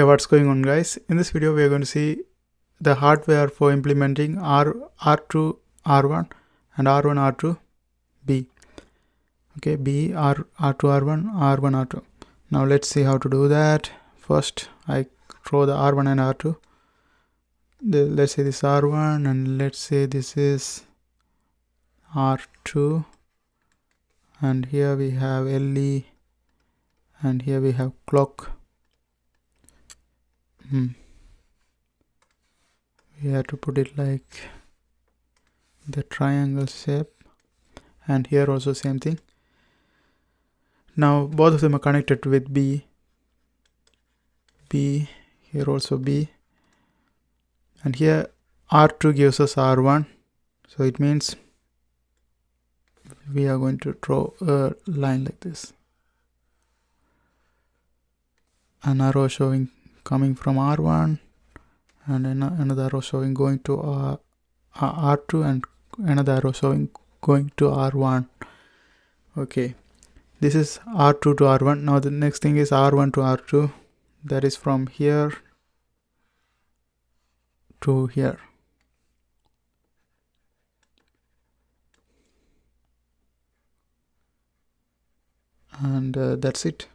Hey, what's going on, guys? In this video we are going to see the hardware for implementing R2 R1 and R1 R2 B. Okay, B R R2 R1 R1 R2. Now let's see how to do that. First I throw the R1 and R2. Let's say this R1 and let's say this is R2, and here we have LE and here we have clock. We have to put it like the triangle shape, and here also same thing. Now both of them are connected with B, here also B, and here R2 gives us R1, so it means we are going to draw a line like this, an arrow showing coming from R1 and another arrow showing going to R2 and another arrow showing going to R1. Okay, this is R2 to R1. Now the next thing is R1 to R2, that is from here to here. And that's it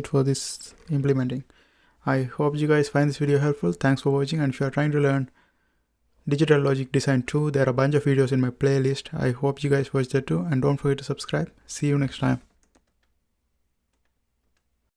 for this implementing. I hope you guys find this video helpful. Thanks for watching, and if you are trying to learn Digital Logic Design 2, there are a bunch of videos in my playlist. I hope you guys watch that too, and don't forget to subscribe. See you next time.